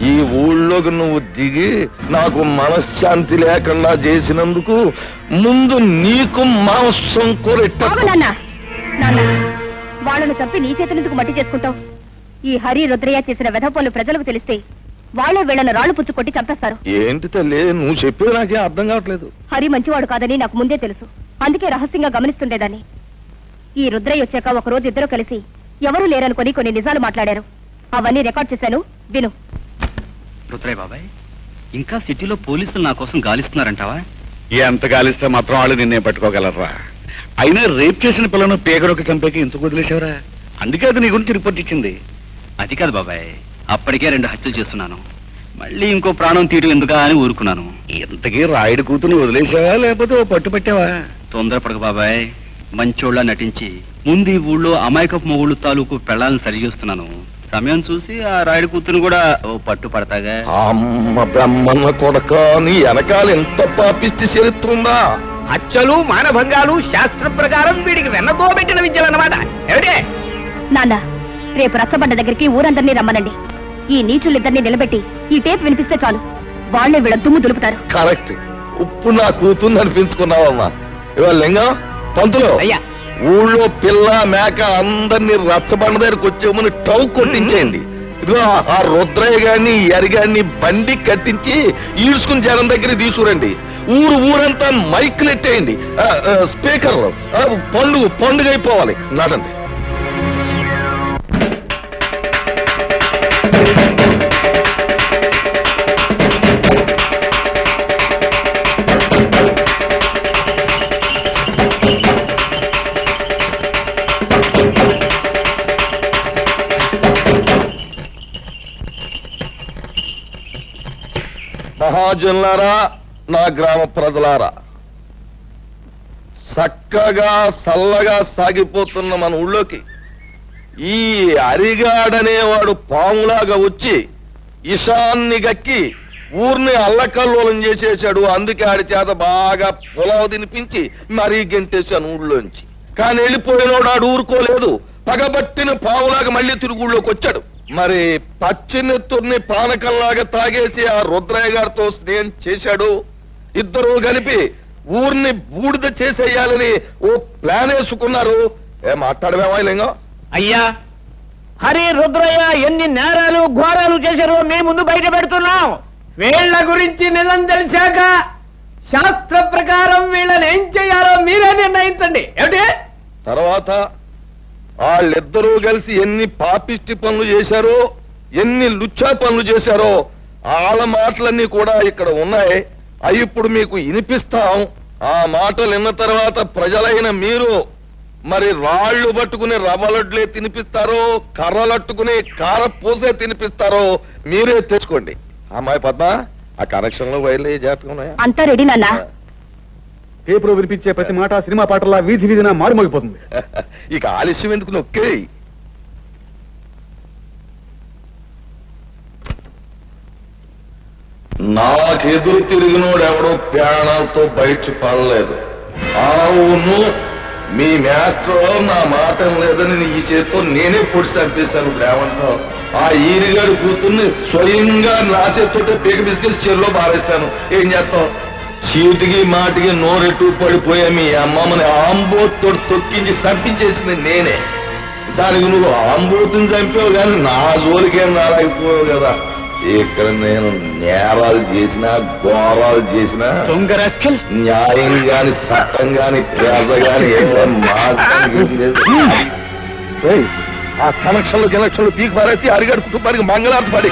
ఈ ఊళ్ళోకి నువ్వు దిగి నాకు మనశ్శాంతి లేకుండా చేసినందుకు ముందు నీకు మాంసం కొరెట్ట. వాళ్ళను చంపి నీ చేతులెందుకు మట్టి చేసుకుంటావు? ఈ హరి రుద్రయ్య చేసిన వెధపోలు ప్రజలకు తెలిస్తే వాళ్ళే వీళ్ళను రాళ్లు పుచ్చు కొట్టి చంపేస్తారు. ఏంటి తల్లి నువ్వు చెప్పేది నాకే అర్థం కావట్లేదు. హరి మంచివాడు కాదని నాకు ముందే తెలుసు. అందుకే రహస్యంగా గమనిస్తుండేదాన్ని. ఈ రుద్రయ్య వచ్చాక ఒక రోజు ఇద్దరు కలిసి ఎవరూ లేరనుకొని కొన్ని నిజాలు మాట్లాడారు. అవన్నీ రికార్డ్ చేశాను, విను. రుద్రయ్య బాబాయ్, ఇంకా సిటీలో పోలీసులు నా కోసం గాలిస్తున్నారంటావా? ఎంత గాలిస్తే మాత్రం వాళ్ళు నిన్నే పట్టుకోగలరా? అయినా రేప్ చేసిన పిల్లను పేగడొక చంపేకి ఎందుకు వదిలేశావరా? అందుకే అది నీ గురించి రిపోర్ట్ ఇచ్చింది. అది కాదు బాబాయ్, అప్పటికే 2 హత్యలు చేస్తున్నాను. మళ్ళీ ఇంకో ప్రాణం తీయడం ఎందుకా అని ఊరుకున్నాను. ఇంతకీ రాయుడు కూతుని వదిలేసావా లేకపోతే ఓ పట్టు పట్టావా? తొందరపడక బాబాయ్, మంచోళ్ళ నటించి ముందు ఈ ఊళ్ళో అమాయకపు మొగుళ్ళు తాలూకు పెళ్ళాలను సరిచేస్తున్నాను. సమయం చూసి ఆ రాయుడు కూతురు కూడా ఓ పట్టు పడతాగా. అమ్మ బ్రహ్మన్న కొడక, నీ వెనకాల ఎంత పాపిష్టి చరిత్రుందా? హత్యలు మానభంగాలు శాస్త్ర ప్రకారం వీడికి వెన్నతో పెట్టిన విద్యలన్నమాట. ఏమిటే నాన్న, రేపు రచ్చబండ దగ్గరికి ఊరందరినీ రమ్మనండి. ఈ నీచులిద్దరినీ నిలబెట్టి ఈ టేప్ వినిపిస్తే చాలు, వాళ్లే వీళ్ళ దుమ్ము దులుపుతారు. కరెక్ట్. ఉప్పు నా కూతుర్ని అనిపించుకున్నావమ్మా. ఇవాళ లింగం పంతులు, అయ్యా, ఊళ్ళో పిల్ల మేక అందరినీ రచ్చబండ దగ్గరకు వచ్చేమని టౌ కొట్టించేయండి. ఇదిగో ఆ రుద్రయ్య గారిని ఎరిగాన్ని బండి కట్టించి ఈడ్చుకుని జనం దగ్గర తీసుకురండి. ఊరంతా మైకులు ఎట్టేయండి, స్పీకర్ పండుగ అయిపోవాలి. నడండి. మహాజనులారా, నా గ్రామ ప్రజలారా, చక్కగా చల్లగా సాగిపోతున్న మన ఊళ్ళోకి ఈ అరిగాడనేవాడు పాములాగా వచ్చి ఇషాన్ని గక్కి ఊరిని అల్లకల్లోలం చేసేశాడు. అందుకే ఆడి చేత బాగా పొలావు తినిపించి మరీ గెంటేశాను ఊళ్ళోంచి. కానీ వెళ్ళిపోయినోడు ఆడు ఊరుకోలేదు. పగబట్టిన పావులాగా మళ్ళీ తిరుగు ఊళ్ళోకి వచ్చాడు. మరి పచ్చినెత్తుర్ని పానకంలాగా తాగేసి ఆ రుద్రయ్య గారితో స్నేహం చేశాడు. ఇద్దరు కలిపి ఊరిని బూడిద చేసేయాలని ఓ ప్లాన్ వేసుకున్నారు. మాట్లాడమేమా లింగం? అయ్యా, హరి రుద్రయ్య ఎన్ని నేరాలు ఘోరాలు చేశారో మీ ముందు బయట పెడుతున్నాం. వీళ్ళ గురించి నిజం తెలిసాక శాస్త్ర ప్రకారం వీళ్ళని ఏం చేయాలో మీరే నిర్ణయించండి. ఏమిటి? తర్వాత వాళ్ళిద్దరూ కలిసి ఎన్ని పాపిష్టి పనులు చేశారో, ఎన్ని లుచ్చా పనులు చేశారో వాళ్ళ మాటలన్నీ కూడా ఇక్కడ ఉన్నాయి. అవి ఇప్పుడు మీకు వినిపిస్తాం. ఆ మాటలు విన్న తర్వాత ప్రజలైన మీరు మరి రాళ్లు పట్టుకుని రవ్వలడ్లే తినిపిస్తారో, కర్రలట్టుకుని కారపూసే తినిపిస్తారో మీరే తెచ్చుకోండి. అమ్మాయి పద్మ, ఆ కనెక్షన్ లో వైర్లు జాగ్రత్తగా ఉన్నాయా? అంతా రెడీ నాన్న. పేపర్ వినిపించే ప్రతి మాట సినిమా పాటలా వీధి వీధిన మారుమోగిపోతుంది. ఇక ఆలస్యం ఎందుకు, నొక్కే. నాకెదురు తిరిగినోడు ఎవడో ప్రాణాలతో బయట పడలేదు. అవును, మీ మాస్టర్ నా మాట లేదని ఈ చేతితో నేనే పొడి చంపేశాను. ఇప్పుడు ఏమంటావు? ఆ ఈరిగాడు కూతుర్ని స్వయంగా నా చేతితో పీక బిస్కెట్స్ చెరులో బారేశాను. ఏం చేస్తావు? చీటికి మాటికి నోరెట్టు పడిపోయా మీ అమ్మమ్మని ఆంబోతో తొక్కించి చంపించేసింది నేనే. దానికి నువ్వు ఆంబోతుని చంపావు కానీ నా జోలికేం రాలేకపోయావు కదా. ఇక్కడ నేను నేరాలు చేసినా ఘోరాలు చేసినా న్యాయం గాని చట్టం గాని పేద గాని ఆ కనెక్షన్లు పీకి పారేసి అరిగాడు కుటుంబానికి మంగళార్థం పడి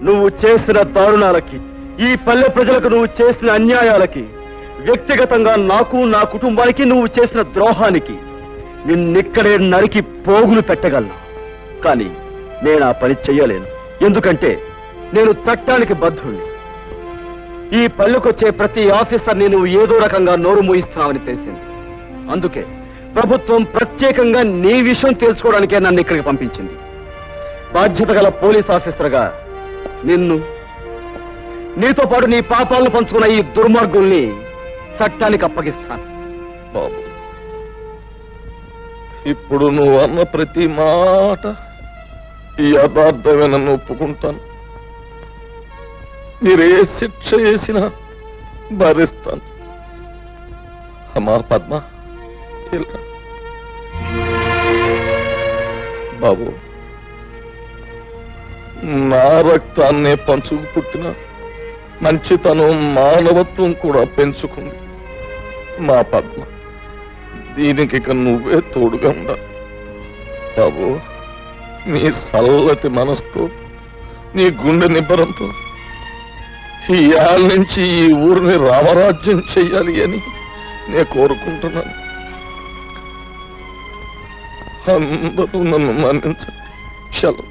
నువ్వు చేసిన దారుణాలకి, ఈ పల్లె ప్రజలకు నువ్వు చేసిన అన్యాయాలకి, వ్యక్తిగతంగా నాకు నా కుటుంబానికి నువ్వు చేసిన ద్రోహానికి నిన్నిక్కడే నరికి పోగులు పెట్టగలను. కానీ నేను ఆ పని చెయ్యలేను. ఎందుకంటే నేను చట్టానికి బద్ధుణ్ణి. ఈ పల్లెకొచ్చే ప్రతి ఆఫీసర్ని నువ్వు ఏదో రకంగా నోరు మూయిస్తున్నావని తెలిసింది. అందుకే ప్రభుత్వం ప్రత్యేకంగా నీ విషయం తెలుసుకోవడానికే నన్ను ఇక్కడికి పంపించింది. బాధ్యత గల పోలీస్ ఆఫీసర్గా నిన్ను, నీతో పాటు నీ పాపాలను పంచుకున్న ఈ దుర్మార్గుల్ని చట్టానికి అప్పగిస్తాను. బాబు, ఇప్పుడు నువ్వు అన్న ప్రతి మాట యథార్థమే నన్ను ఒప్పుకుంటాను. మీరే శిక్ష వేసినా భరిస్తాను. అమ్మా పద్మ, ఇలా బాబు, నా రక్తాన్నే పంచుకు పుట్టిన మంచితనం మానవత్వం కూడా పెంచుకుంది మా పద్మ. దీనికి ఇక నువ్వే తోడుగా ఉండాలి బాబు. నీ చల్లటి మనసుతో, నీ గుండె నిబ్బరంతో ఈ ఏళ్ళ నుంచి ఈ ఊరిని రామరాజ్యం చెయ్యాలి అని నేను కోరుకుంటున్నాను. అందరూ నన్ను మన్నించండి. చలో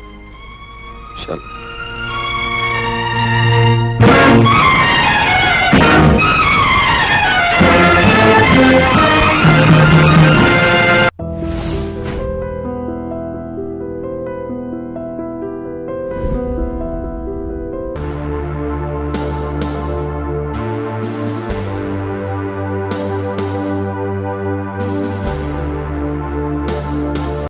చలో.